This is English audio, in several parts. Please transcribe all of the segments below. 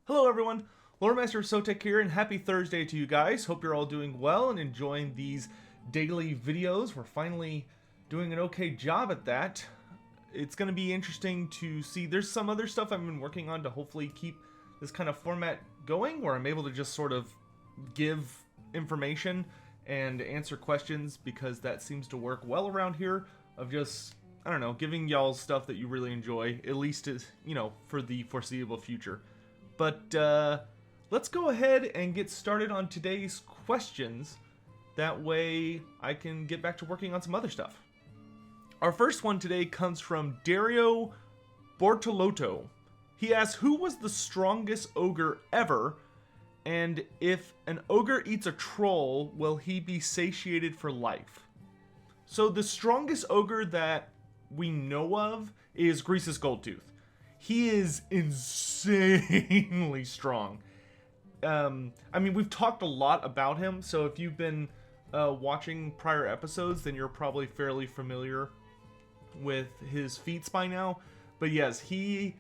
Hello everyone, Loremaster Sotek here, and happy Thursday to you guys. Hope you're all doing well and enjoying these daily videos. We're finally doing an okay job at that. It's going to be interesting to see. There's some other stuff I've been working on to hopefully keep this kind of format going, where I'm able to just sort of give information and answer questions, because that seems to work well around here, of just, I don't know, giving y'all stuff that you really enjoy, at least as, you know, for the foreseeable future. But let's go ahead and get started on today's questions. That way I can get back to working on some other stuff. Our first one today comes from Dario Bortolotto. He asks, who was the strongest ogre ever? And if an ogre eats a troll, will he be satiated for life? So the strongest ogre that we know of is Grease's Goldtooth. He is insanely strong. I mean, we've talked a lot about him, so if you've been watching prior episodes, then you're probably fairly familiar with his feats by now. But yes, he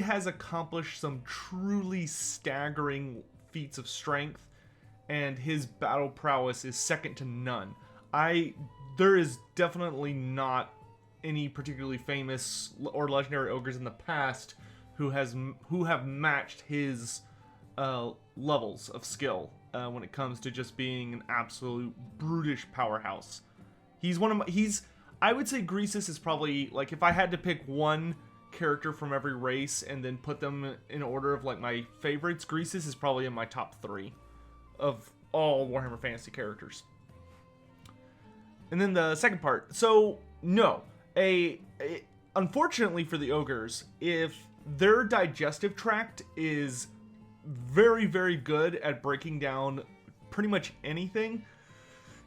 has accomplished some truly staggering feats of strength, and his battle prowess is second to none. There is definitely not any particularly famous or legendary ogres in the past who have matched his levels of skill when it comes to just being an absolute brutish powerhouse. I would say Greasus is probably, like, if I had to pick one character from every race and then put them in order of like my favorites, Greasus is probably in my top 3 of all Warhammer Fantasy characters. And then the second part, so no, unfortunately for the ogres, if their digestive tract is very, very good at breaking down pretty much anything,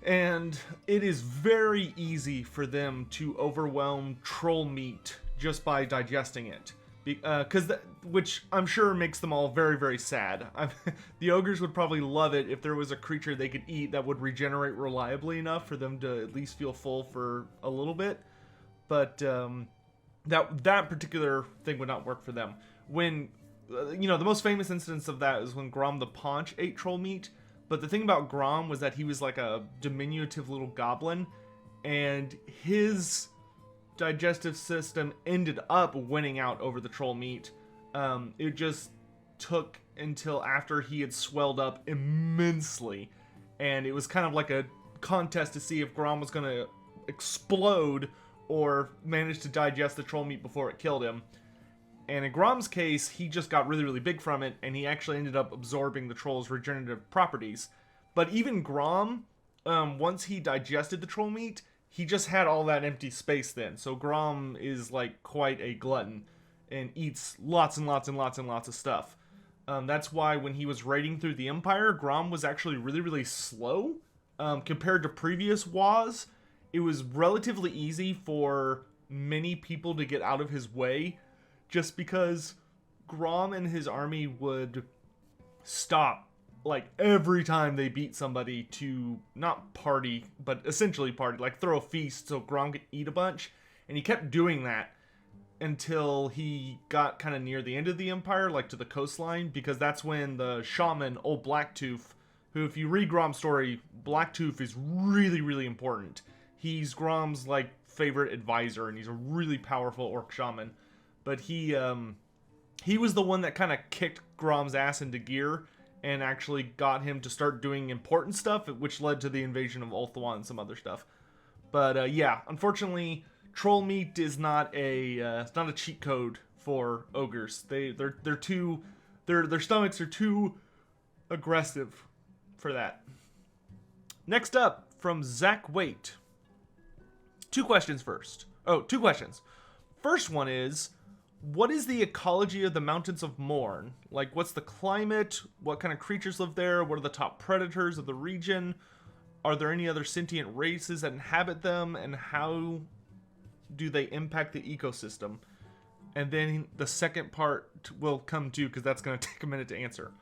and it is very easy for them to overwhelm troll meat just by digesting it, which I'm sure makes them all very, very sad. The ogres would probably love it if there was a creature they could eat that would regenerate reliably enough for them to at least feel full for a little bit. But that particular thing would not work for them. When, you know, the most famous instance of that is when Grom the Paunch ate troll meat. But the thing about Grom was that he was like a diminutive little goblin, and his digestive system ended up winning out over the troll meat. It just took until after he had swelled up immensely, and it was kind of like a contest to see if Grom was going to explode or manage to digest the troll meat before it killed him. And in Grom's case, he just got really, really big from it, and he actually ended up absorbing the troll's regenerative properties. But even Grom, once he digested the troll meat, he just had all that empty space then. So Grom is like quite a glutton and eats lots and lots and lots and lots of stuff. That's why when he was raiding through the Empire, Grom was actually really, really slow. Compared to previous WAs, it was relatively easy for many people to get out of his way, just because Grom and his army would stop like every time they beat somebody to not party, but essentially party, like throw a feast so Grom could eat a bunch. And he kept doing that until he got kind of near the end of the Empire, like to the coastline, because that's when the shaman, old Blacktooth, who, if you read Grom's story, Blacktooth is really, really important. He's Grom's like favorite advisor, and he's a really powerful orc shaman. But he was the one that kind of kicked Grom's ass into gear and actually got him to start doing important stuff, which led to the invasion of Ulthuan and some other stuff. But yeah, unfortunately, troll meat is not it's not a cheat code for ogres. Their stomachs are too aggressive for that. Next up, from Zach Waite. Two questions. First one is, what is the ecology of the mountains of Mourn? Like, what's the climate? What kind of creatures live there? What are the top predators of the region? Are there any other sentient races that inhabit them? And how do they impact the ecosystem? And then the second part will come too, because that's going to take a minute to answer.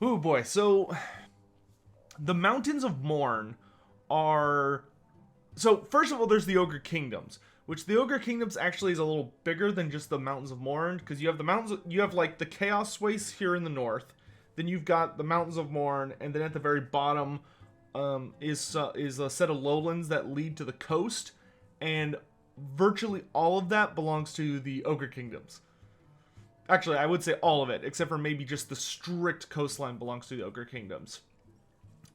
Oh boy, so the mountains of Mourn are... So, first of all, there's the Ogre Kingdoms, which the Ogre Kingdoms actually is a little bigger than just the Mountains of Mourn, because you have the mountains, you have like the Chaos Wastes here in the north, then you've got the Mountains of Mourn, and then at the very bottom is a set of lowlands that lead to the coast, and virtually all of that belongs to the Ogre Kingdoms. Actually, I would say all of it, except for maybe just the strict coastline belongs to the Ogre Kingdoms.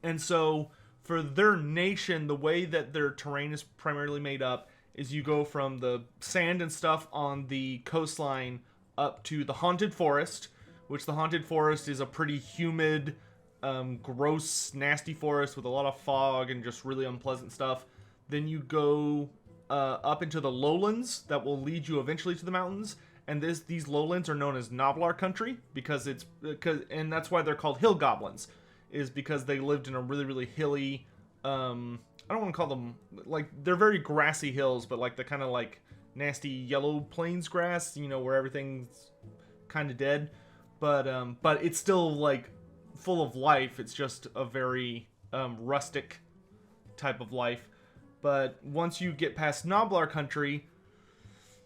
And so, for their nation, the way that their terrain is primarily made up is you go from the sand and stuff on the coastline up to the Haunted Forest, which the Haunted Forest is a pretty humid, gross, nasty forest with a lot of fog and just really unpleasant stuff. Then you go up into the lowlands that will lead you eventually to the mountains. And these lowlands are known as Gnoblar country and that's why they're called hill goblins, is because they lived in a really, really hilly, I don't want to call them, like, they're very grassy hills, but like the kind of like nasty yellow plains grass, you know, where everything's kind of dead, but it's still like full of life. It's just a very rustic type of life. But once you get past Gnoblar country,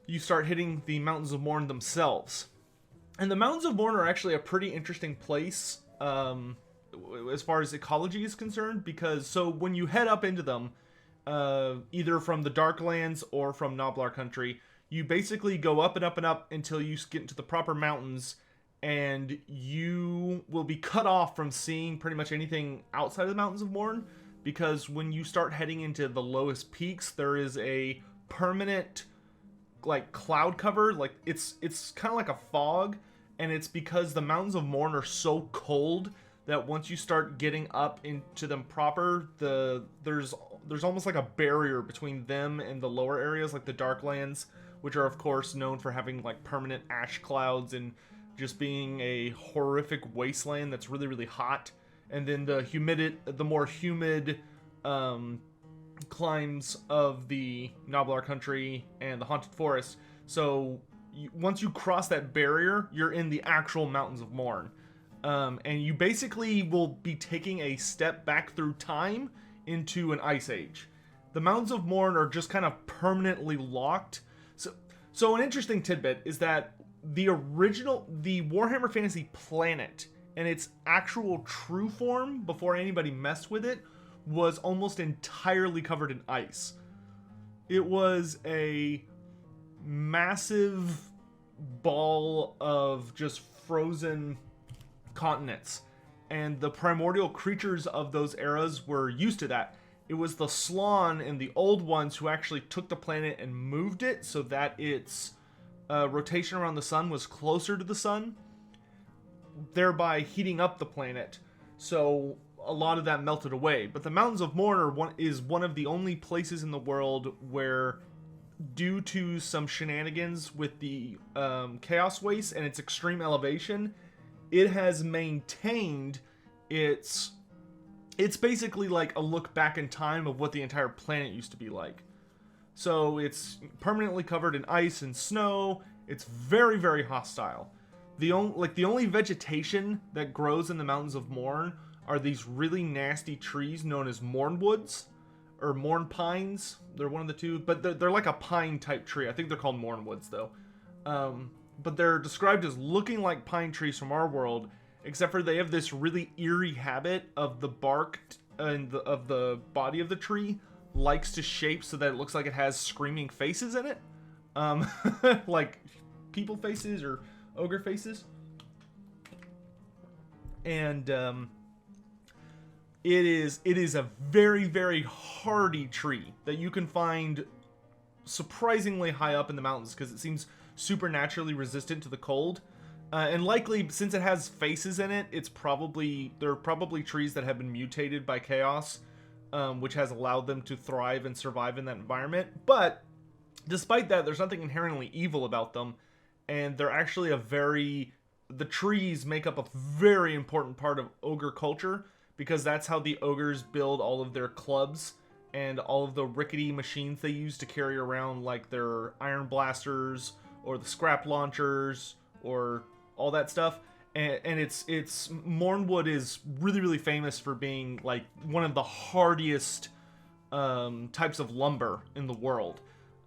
you start hitting the Mountains of Mourn themselves. And the Mountains of Mourn are actually a pretty interesting place as far as ecology is concerned, because so when you head up into them, either from the Darklands or from Gnoblar country, you basically go up and up and up until you get into the proper mountains, and you will be cut off from seeing pretty much anything outside of the Mountains of Mourn, because when you start heading into the lowest peaks, there is a permanent like cloud cover, like it's kind of like a fog, and it's because the Mountains of Mourn are so cold that once you start getting up into them proper, there's almost like a barrier between them and the lower areas, like the Darklands, which are of course known for having like permanent ash clouds and just being a horrific wasteland that's really, really hot. And then the more humid climes of the Gnoblar country and the Haunted Forest. So once you cross that barrier, you're in the actual Mountains of Mourn. And you basically will be taking a step back through time into an ice age. The Mountains of Mourn are just kind of permanently locked. So an interesting tidbit is that the Warhammer Fantasy planet and its actual true form, before anybody messed with it, was almost entirely covered in ice. It was a massive ball of just frozen continents, and the primordial creatures of those eras were used to that. It was the Slann and the Old Ones who actually took the planet and moved it so that its rotation around the sun was closer to the sun, thereby heating up the planet. So a lot of that melted away. But the Mountains of Mourn is one of the only places in the world where, due to some shenanigans with the Chaos Waste and its extreme elevation, it has maintained it's basically like a look back in time of what the entire planet used to be like. So it's permanently covered in ice and snow. It's very, very hostile. The only vegetation that grows in the Mountains of Mourn are these really nasty trees known as Mourn woods or Mourn pines. They're one of the two, but they're like a pine type tree. I think they're called Mourn woods though. But they're described as looking like pine trees from our world, except for they have this really eerie habit of the bark and of the body of the tree likes to shape so that it looks like it has screaming faces in it, like people faces or ogre faces. And it is a very, very hardy tree that you can find surprisingly high up in the mountains because it seems supernaturally resistant to the cold. And likely, since it has faces in it, there are probably trees that have been mutated by chaos, which has allowed them to thrive and survive in that environment. But despite that, there's nothing inherently evil about them, and they're actually the trees make up a very important part of ogre culture, because that's how the ogres build all of their clubs and all of the rickety machines they use to carry around, like their iron blasters or the scrap launchers or all that stuff. And it's Mournwood is really, really famous for being like one of the hardiest types of lumber in the world.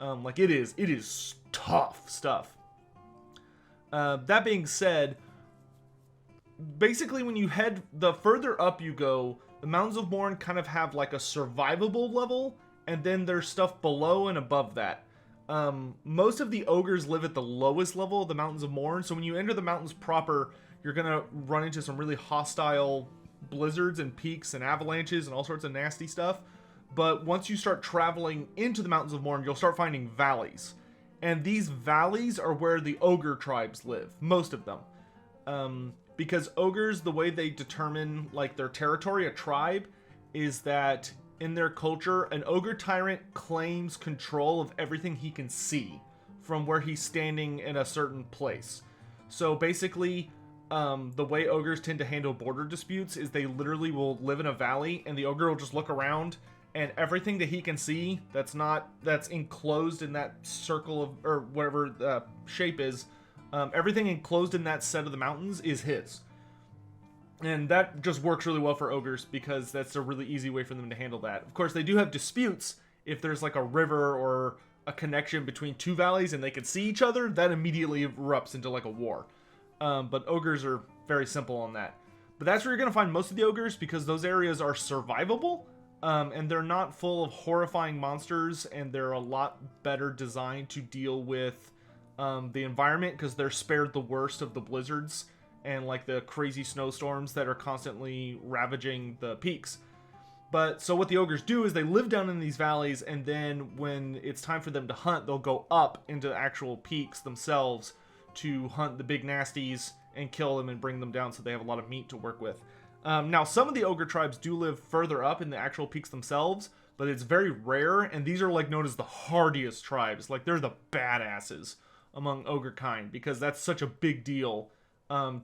Like it is tough stuff. That being said, basically when you head, the further up you go, the Mountains of Mourn kind of have like a survivable level, and then there's stuff below and above that. Most of the ogres live at the lowest level of the Mountains of Mourn, so when you enter the mountains proper, you're gonna run into some really hostile blizzards and peaks and avalanches and all sorts of nasty stuff. But once you start traveling into the Mountains of Mourn, you'll start finding valleys. And these valleys are where the ogre tribes live, most of them. Because ogres, the way they determine like their territory, a tribe, is that in their culture, an ogre tyrant claims control of everything he can see from where he's standing in a certain place. So basically, the way ogres tend to handle border disputes is they literally will live in a valley, and the ogre will just look around, and everything that he can see that's enclosed in that circle of, or whatever the shape is, everything enclosed in that set of the mountains is his. And that just works really well for ogres because that's a really easy way for them to handle that. Of course, they do have disputes if there's like a river or a connection between two valleys and they can see each other, that immediately erupts into like a war. But ogres are very simple on that. But that's where you're going to find most of the ogres because those areas are survivable. And they're not full of horrifying monsters, and they're a lot better designed to deal with the environment because they're spared the worst of the blizzards and like the crazy snowstorms that are constantly ravaging the peaks. But so what the ogres do is they live down in these valleys, and then when it's time for them to hunt, they'll go up into actual peaks themselves to hunt the big nasties and kill them and bring them down so they have a lot of meat to work with. Now, some of the ogre tribes do live further up in the actual peaks themselves, but it's very rare, and these are like known as the hardiest tribes. Like, they're the badasses among ogre kind, because that's such a big deal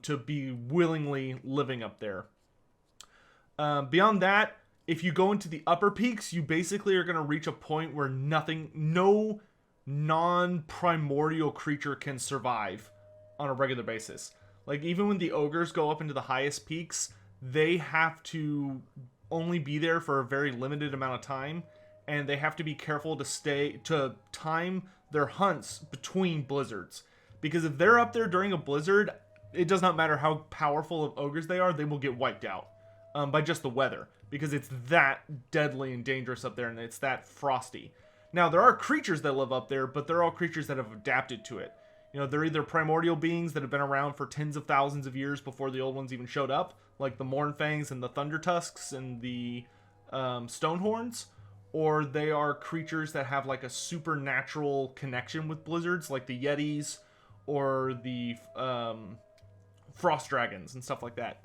to be willingly living up there. Beyond that, if you go into the upper peaks, you basically are going to reach a point where no non-primordial creature can survive on a regular basis. Like, even when the ogres go up into the highest peaks, they have to only be there for a very limited amount of time, and they have to be careful to time their hunts between blizzards. Because if they're up there during a blizzard, it does not matter how powerful of ogres they are, they will get wiped out by just the weather. Because it's that deadly and dangerous up there, and it's that frosty. Now, there are creatures that live up there, but they're all creatures that have adapted to it. You know, they're either primordial beings that have been around for tens of thousands of years before the old ones even showed up, like the Mourn Fangs and the Thunder Tusks and the Stonehorns, or they are creatures that have like a supernatural connection with blizzards, like the Yetis or the Frost Dragons and stuff like that.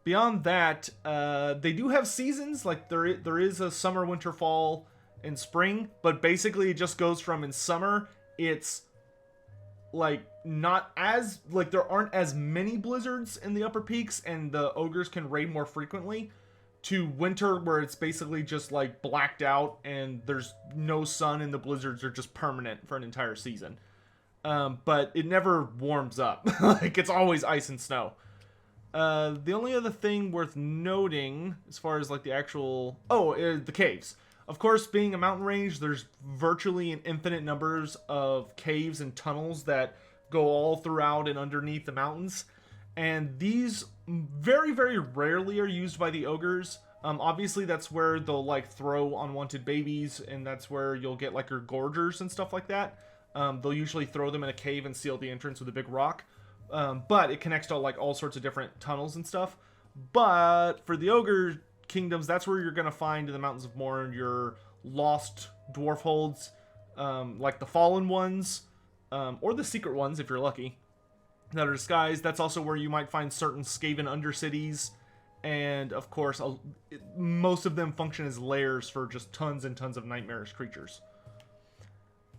Beyond that, they do have seasons, like there is a summer, winter, fall, and spring, but basically it just goes from in summer, it's like not as, like there aren't as many blizzards in the upper peaks and the ogres can raid more frequently, to winter where it's basically just like blacked out and there's no sun and the blizzards are just permanent for an entire season. But it never warms up. Like, it's always ice and snow. The only other thing worth noting as far as like the actual, the caves. Of course, being a mountain range, there's virtually an infinite numbers of caves and tunnels that go all throughout and underneath the mountains. And these very, very rarely are used by the ogres. Obviously, that's where they'll like throw unwanted babies, and that's where you'll get like your gorgers and stuff like that. They'll usually throw them in a cave and seal the entrance with a big rock. But it connects to like all sorts of different tunnels and stuff. But for the Ogre Kingdoms, that's where you're going to find in the Mountains of Mourn your lost dwarf holds, like the fallen ones, or the secret ones if you're lucky, that are disguised. That's also where you might find certain Skaven undercities, and of course most of them function as lairs for just tons and tons of nightmarish creatures.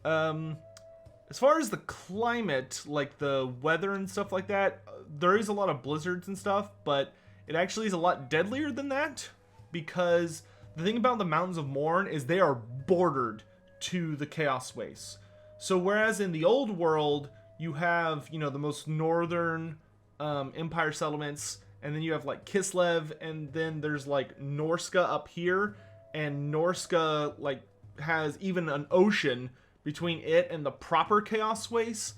As far as the climate, like the weather and stuff like that, there is a lot of blizzards and stuff, but it actually is a lot deadlier than that, because the thing about the Mountains of Mourn is they are bordered to the Chaos Wastes. So whereas in the old world, you have, you know, the most northern empire settlements, and then you have like Kislev, and then there's like Norska up here, and Norska like has even an ocean between it and the proper chaos space.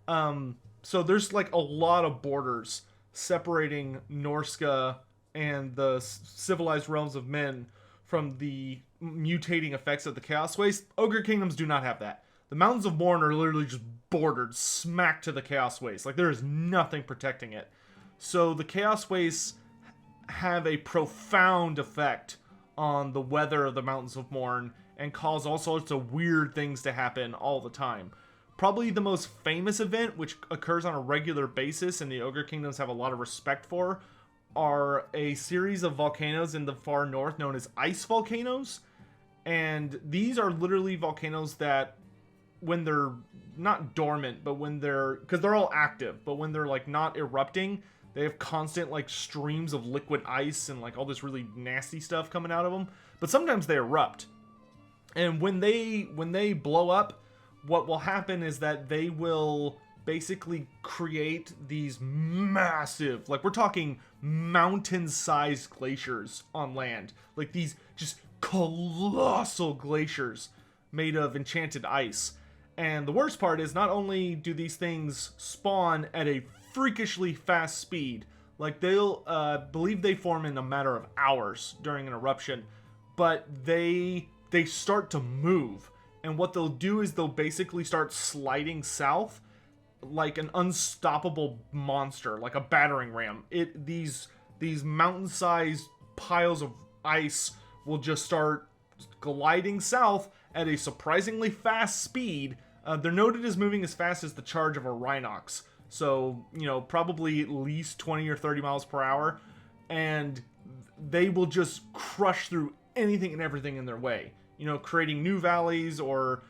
So there's like a lot of borders separating Norska and the civilized realms of men from the mutating effects of the chaos waste. Ogre Kingdoms do not have that. The mountains of Mourn are literally just bordered smack to the chaos waste. Like there is nothing protecting it. So the chaos wastes have a profound effect on the weather of the mountains of Mourn and cause all sorts of weird things to happen all the time. Probably the most famous event, which occurs on a regular basis and the Ogre Kingdoms have a lot of respect for, are a series of volcanoes in the far north known as ice volcanoes. And these are literally volcanoes that, when they're not dormant, but when they're, because they're all active, but when they're like not erupting, they have constant like streams of liquid ice and like all this really nasty stuff coming out of them. But sometimes they erupt. And when they blow up, what will happen is that they will basically create these massive, like we're talking mountain-sized glaciers on land. Like these just colossal glaciers made of enchanted ice. And the worst part is not only do these things spawn at a freakishly fast speed, like they'll believe they form in a matter of hours during an eruption, but they start to move. And what they'll do is they'll basically start sliding south like an unstoppable monster, like a battering ram. These mountain-sized piles of ice will just start gliding south at a surprisingly fast speed. They're noted as moving as fast as the charge of a Rhinox. So, you know, probably at least 20 or 30 miles per hour. And they will just crush through anything and everything in their way. You know, creating new valleys or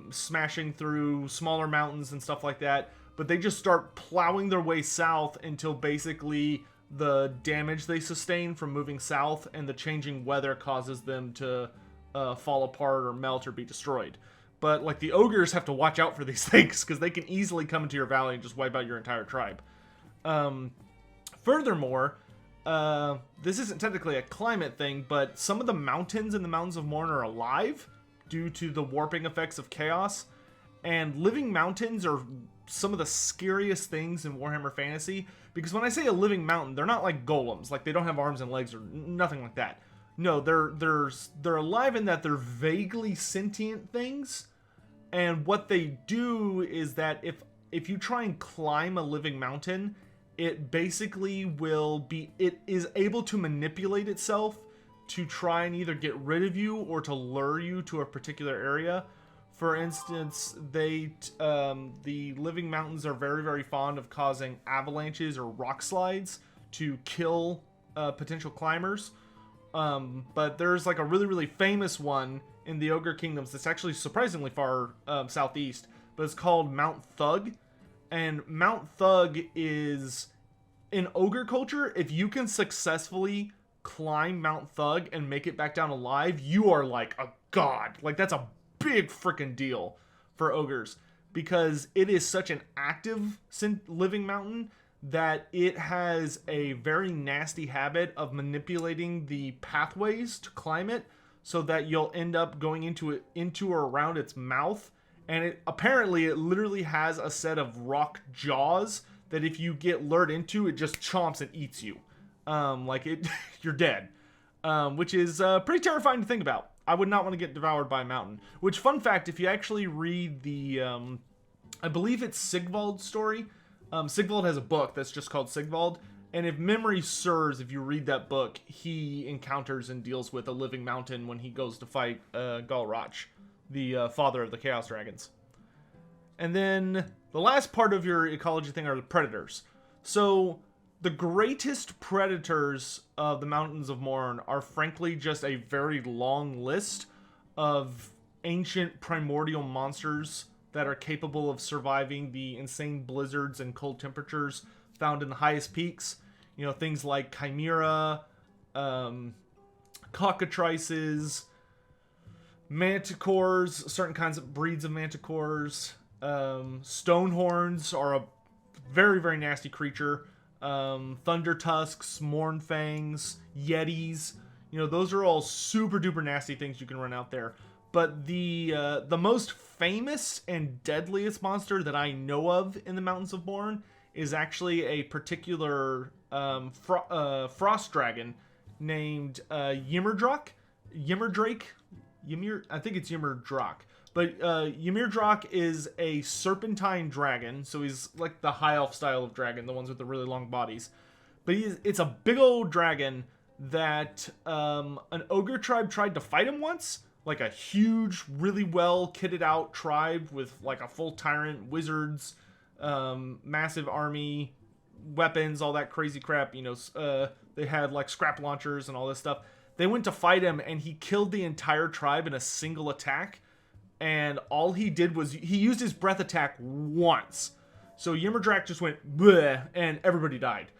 smashing through smaller mountains and stuff like that. But they just start plowing their way south until basically the damage they sustain from moving south and the changing weather causes them to fall apart or melt or be destroyed. But like the ogres have to watch out for these things because they can easily come into your valley and just wipe out your entire tribe. Furthermore, this isn't technically a climate thing, but some of the mountains in the Mountains of Mourn are alive due to the warping effects of chaos. And living mountains are some of the scariest things in Warhammer Fantasy, because when I say a living mountain, they're not like golems, like they don't have arms and legs or nothing like that. No, they're alive in that they're vaguely sentient things, and what they do is that if you try and climb a living mountain, it basically it is able to manipulate itself to try and either get rid of you or to lure you to a particular area. For instance, the living mountains are very, very fond of causing avalanches or rock slides to kill potential climbers. But there's like a really, really famous one in the Ogre Kingdoms that's actually surprisingly far southeast, but it's called Mount Thug. And Mount Thug is, in ogre culture, if you can successfully climb Mount Thug and make it back down alive, you are like a god. Like that's a big freaking deal for ogres, because it is such an active living mountain that it has a very nasty habit of manipulating the pathways to climb it, so that you'll end up going into or around its mouth. And it literally has a set of rock jaws that if you get lured into, it just chomps and eats you. You're dead. Which is pretty terrifying to think about. I would not want to get devoured by a mountain. Which, fun fact, if you actually read the, I believe it's Sigvald's story. Sigvald has a book that's just called Sigvald. And if memory serves, if you read that book, he encounters and deals with a living mountain when he goes to fight Galrach, the father of the Chaos Dragons. And then the last part of your ecology thing are the predators. So the greatest predators of the Mountains of Mourn are frankly just a very long list of ancient primordial monsters that are capable of surviving the insane blizzards and cold temperatures found in the highest peaks. You know, things like chimera, cockatrices, manticores, certain kinds of breeds of manticores. Stonehorns are a very, very nasty creature. Thunder tusks, Mournfangs, yetis. You know, those are all super duper nasty things you can run out there. But the most famous and deadliest monster that I know of in the Mountains of Mourn is actually a particular frost dragon named Ymmerdrak. I think it's Ymmerdrak. But Ymmerdrak is a serpentine dragon, so he's like the high elf style of dragon, the ones with the really long bodies. But it's a big old dragon that an ogre tribe tried to fight him once. Like a huge, really well kitted out tribe with like a full tyrant, wizards, massive army, weapons, all that crazy crap. You know, they had like scrap launchers and all this stuff. They went to fight him, and he killed the entire tribe in a single attack. And all he did was he used his breath attack once. So Ymmerdrak just went bleh, and everybody died.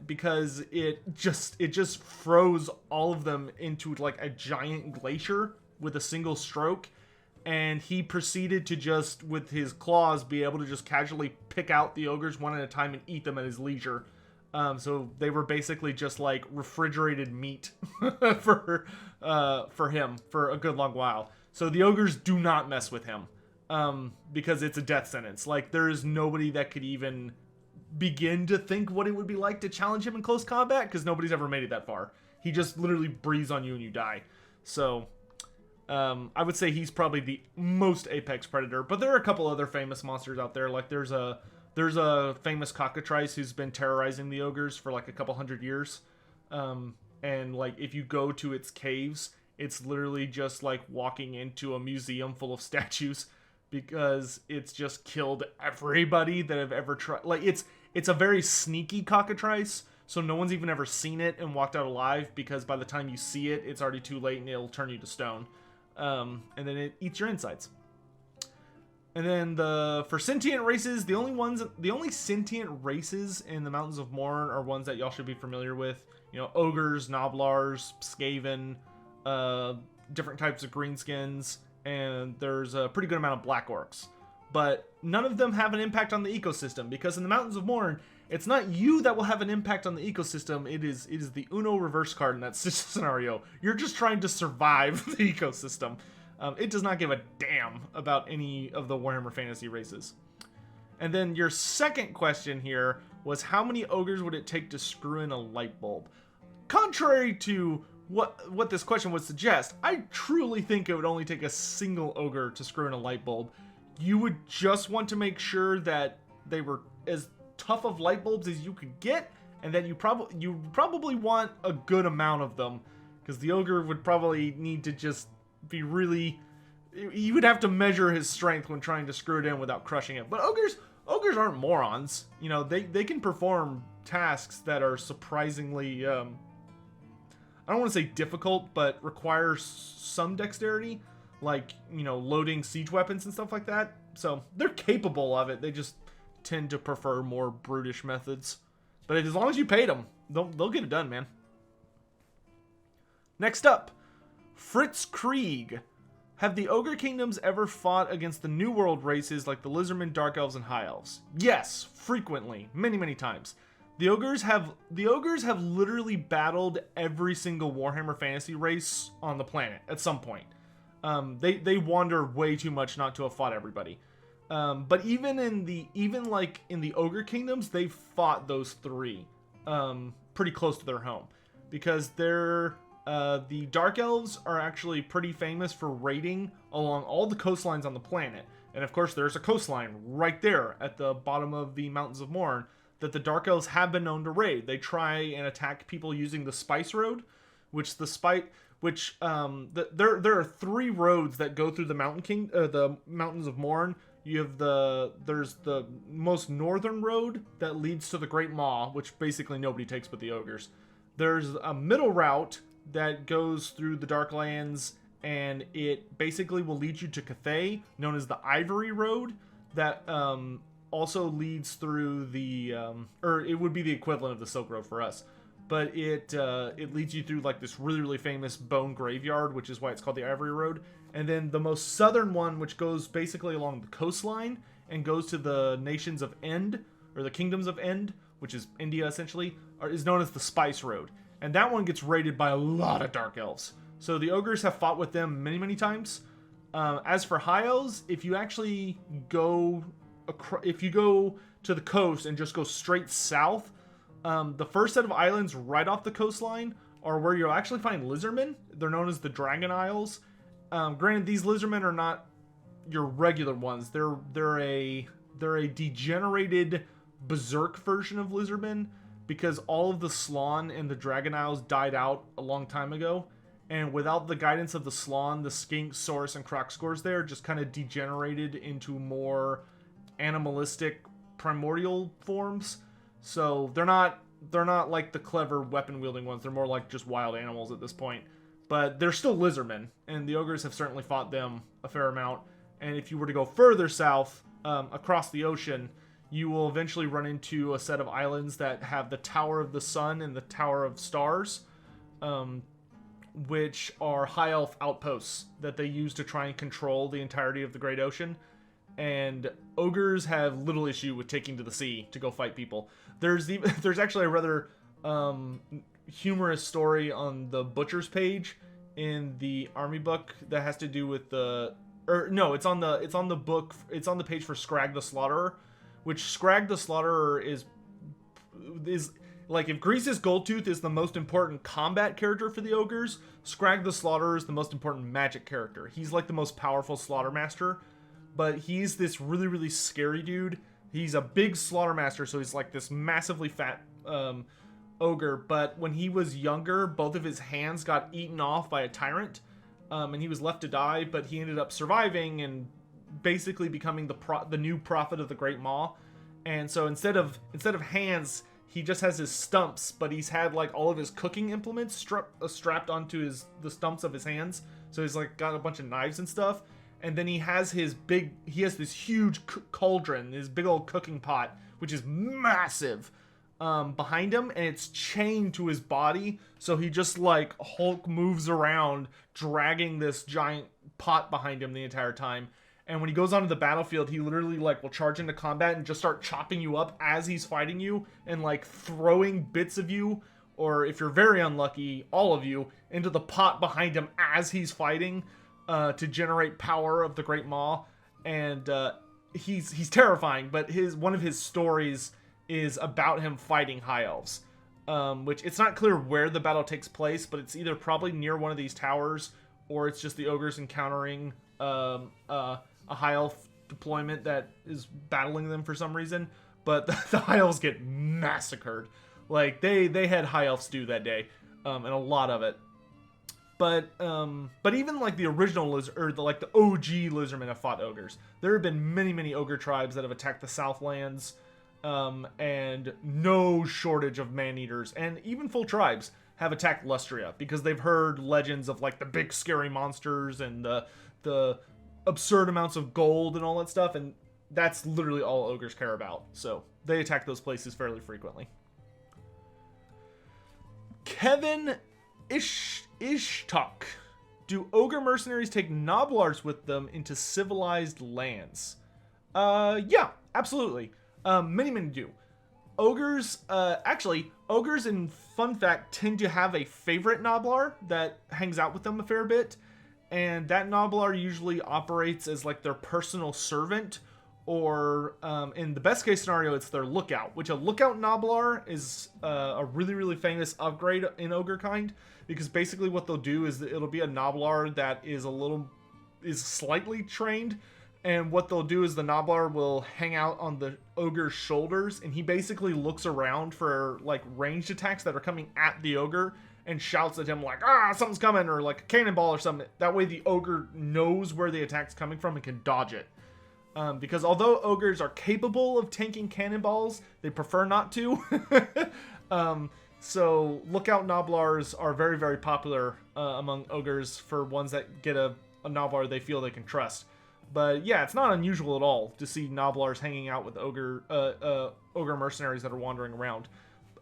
Because it just froze all of them into like a giant glacier with a single stroke, and he proceeded to just with his claws be able to just casually pick out the ogres one at a time and eat them at his leisure. So they were basically just like refrigerated meat for him for a good long while. So the ogres do not mess with him because it's a death sentence. Like there is nobody that could even begin to think what it would be like to challenge him in close combat, because nobody's ever made it that far. He just literally breathes on you and you die. So I would say he's probably the most apex predator, but there are a couple other famous monsters out there. Like there's a famous cockatrice who's been terrorizing the ogres for like a couple hundred years, and like if you go to its caves, it's literally just like walking into a museum full of statues, because it's just killed everybody that have ever tried. Like it's a very sneaky cockatrice, so no one's even ever seen it and walked out alive, because by the time you see it, it's already too late and it'll turn you to stone. And then it eats your insides. And then for sentient races, the only sentient races in the Mountains of Mourn are ones that y'all should be familiar with. You know, ogres, gnoblars, skaven, different types of greenskins, and there's a pretty good amount of black orcs. But none of them have an impact on the ecosystem, because in the Mountains of Mourn, it's not you that will have an impact on the ecosystem, it is the Uno reverse card in that scenario. You're just trying to survive the ecosystem. It does not give a damn about any of the Warhammer Fantasy races. And then your second question here was, how many ogres would it take to screw in a light bulb? Contrary to what this question would suggest, I truly think it would only take a single ogre to screw in a light bulb. You would just want to make sure that they were as tough of light bulbs as you could get, and that you probably want a good amount of them, because the ogre would probably need to just be really... You would have to measure his strength when trying to screw it in without crushing it. But ogres aren't morons. You know, they can perform tasks that are surprisingly... I don't want to say difficult, but require some dexterity, like, you know, loading siege weapons and stuff like that. So they're capable of it. They just tend to prefer more brutish methods. But as long as you paid them, they'll get it done, man. Next up, Fritz Krieg. Have the Ogre Kingdoms ever fought against the New World races like the Lizardmen, Dark Elves, and High Elves? Yes, frequently, many, many times. The ogres have literally battled every single Warhammer Fantasy race on the planet at some point. They wander way too much not to have fought everybody. But even in the Ogre Kingdoms, they've fought those three pretty close to their home, because the Dark Elves are actually pretty famous for raiding along all the coastlines on the planet. And of course, there's a coastline right there at the bottom of the Mountains of Mourn that the Dark Elves have been known to raid. They try and attack people using the Spice Road, there are 3 roads that go through the the Mountains of Mourn. You have there's the most northern road that leads to the Great Maw, which basically nobody takes but the ogres. There's a middle route that goes through the Darklands, and it basically will lead you to Cathay, known as the Ivory Road, that also leads through or it would be the equivalent of the Silk Road for us, but it leads you through like this really, really famous bone graveyard, which is why it's called the Ivory Road. And then the most southern one, which goes basically along the coastline and goes to the nations of End, or the Kingdoms of End, which is India essentially, is known as the Spice Road. And that one gets raided by a lot of Dark Elves. So the ogres have fought with them many, many times. As for high elves, if you actually go to the coast and just go straight south, the first set of islands right off the coastline are where you'll actually find lizardmen. They're known as the Dragon Isles. Granted, these lizardmen are not your regular ones. They're a degenerated berserk version of lizardmen, because all of the Slan and the Dragon Isles died out a long time ago. And without the guidance of the Slan, the Skink, Saurus, and Crocscores there just kind of degenerated into more animalistic primordial forms. So they're not like the clever weapon-wielding ones. They're more like just wild animals at this point. But they're still lizardmen, and the ogres have certainly fought them a fair amount. And if you were to go further south, across the ocean, you will eventually run into a set of islands that have the Tower of the Sun and the Tower of Stars, which are high elf outposts that they use to try and control the entirety of the Great Ocean. And ogres have little issue with taking to the sea to go fight people. There's actually a rather humorous story on the Butcher's page in the army book that has to do with it's on the page for Scrag the Slaughterer, which Scrag the Slaughterer is like, if Grease's Goldtooth is the most important combat character for the ogres, Scrag the Slaughterer is the most important magic character. He's like the most powerful Slaughtermaster, but he's this really, really scary dude. He's a big Slaughtermaster, so he's like this massively fat ogre, but when he was younger, both of his hands got eaten off by a tyrant, and he was left to die, but he ended up surviving and basically becoming the new prophet of the Great Maw. And so instead of hands, he just has his stumps, but he's had like all of his cooking implements strapped onto the stumps of his hands. So he's like got a bunch of knives and stuff. And then he has this huge cauldron, his big old cooking pot, which is massive, behind him, and it's chained to his body. So he just like Hulk moves around, dragging this giant pot behind him the entire time. And when he goes onto the battlefield, he literally like will charge into combat and just start chopping you up as he's fighting you, and like throwing bits of you, or if you're very unlucky, all of you, into the pot behind him as he's fighting, to generate power of the Great Maw. And he's terrifying, but one of his stories is about him fighting high elves, which it's not clear where the battle takes place, but it's either probably near one of these towers, or it's just the ogres encountering a high elf deployment that is battling them for some reason. But the high elves get massacred. Like they had high elf stew that day, and a lot of it. But even like the original the OG lizardmen have fought ogres. There have been many ogre tribes that have attacked the Southlands, and no shortage of man-eaters, and even full tribes have attacked Lustria because they've heard legends of like the big scary monsters and the absurd amounts of gold and all that stuff, and that's literally all ogres care about. So they attack those places fairly frequently. Kevin Ishtok. Do ogre mercenaries take gnoblars with them into civilized lands? Yeah, absolutely. Many do. Ogres, ogres, in fun fact, tend to have a favorite gnoblar that hangs out with them a fair bit. And that gnoblar usually operates as like their personal servant, or in the best case scenario, it's their lookout, which a lookout gnoblar is a really famous upgrade in ogre kind, because basically what they'll do is it'll be a gnoblar that is slightly trained, and what they'll do is the gnoblar will hang out on the ogre's shoulders, and he basically looks around for like ranged attacks that are coming at the ogre, and shouts at him like, something's coming, or like a cannonball or something. That way the ogre knows where the attack's coming from and can dodge it. Because although ogres are capable of tanking cannonballs, they prefer not to. So lookout gnoblars are very popular among ogres for ones that get a gnoblar they feel they can trust. But yeah, it's not unusual at all to see gnoblars hanging out with ogre mercenaries that are wandering around.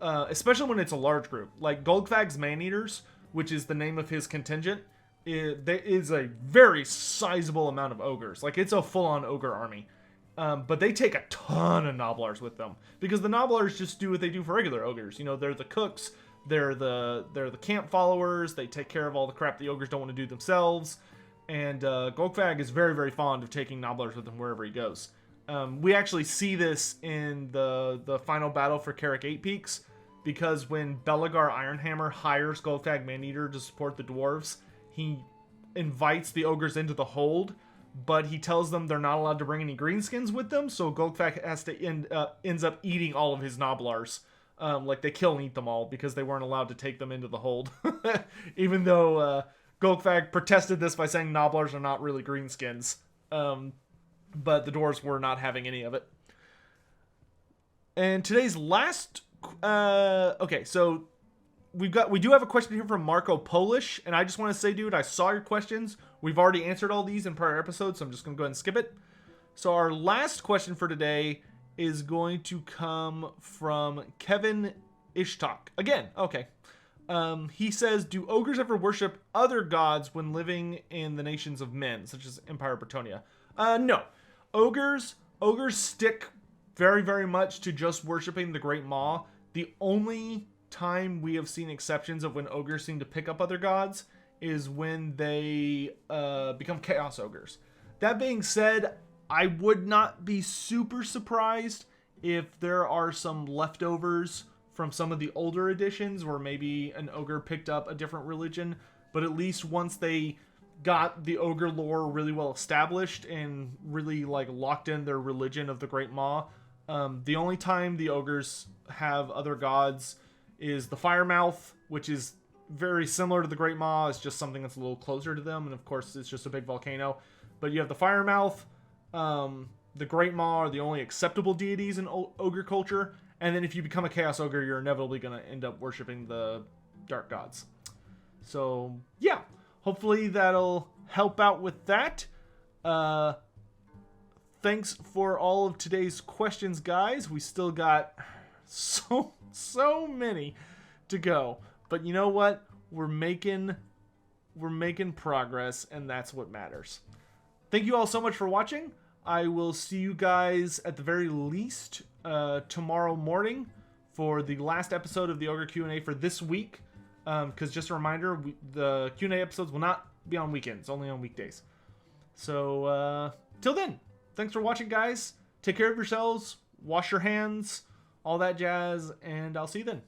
Especially when it's a large group. Like Golgfag's Man-Eaters, which is the name of his contingent, there is a very sizable amount of ogres. Like, it's a full-on ogre army. But they take a ton of gnoblars with them, because the gnoblars just do what they do for regular ogres. You know, they're the cooks, They're the camp followers. They take care of all the crap the ogres don't want to do themselves. And Golgfag is very, very fond of taking gnoblars with him wherever he goes. We actually see this in the final battle for Carrick 8 Peaks, because when Belagar Ironhammer hires Golgfag Maneater to support the dwarves, he invites the ogres into the hold, but he tells them they're not allowed to bring any greenskins with them, so Golgfag has to ends up eating all of his gnoblars. Like, they kill and eat them all because they weren't allowed to take them into the hold. Even though Golgfag protested this by saying gnoblars are not really greenskins. But the dwarves were not having any of it. And today's last... okay, so we do have a question here from Marco Polish, and I just want to say, dude, I saw your questions. We've already answered all these in prior episodes, so I'm just going to go ahead and skip it. So our last question for today is going to come from Kevin Ishtok. Again, okay. He says, do ogres ever worship other gods when living in the nations of men, such as Empire Bretonia? No. Ogres stick very, very much to just worshiping the Great Maw. The only time we have seen exceptions of when ogres seem to pick up other gods is when they become Chaos Ogres. That being said, I would not be super surprised if there are some leftovers from some of the older editions where maybe an ogre picked up a different religion, but at least once they got the ogre lore really well established and really like locked in their religion of the Great Maw, the only time the ogres have other gods is the Firemouth, which is very similar to the Great Maw. It's just something that's a little closer to them, and of course it's just a big volcano. But you have the Firemouth, the Great Maw are the only acceptable deities in ogre culture, and then if you become a Chaos Ogre, you're inevitably going to end up worshipping the Dark Gods. So, yeah. Hopefully that'll help out with that. Thanks for all of today's questions, guys. We still got so many to go. But you know what? We're making progress, and that's what matters. Thank you all so much for watching. I will see you guys at the very least tomorrow morning for the last episode of the Ogre Q&A for this week. Because just a reminder, the Q&A episodes will not be on weekends, only on weekdays. So, till then, thanks for watching, guys. Take care of yourselves, wash your hands, all that jazz, and I'll see you then.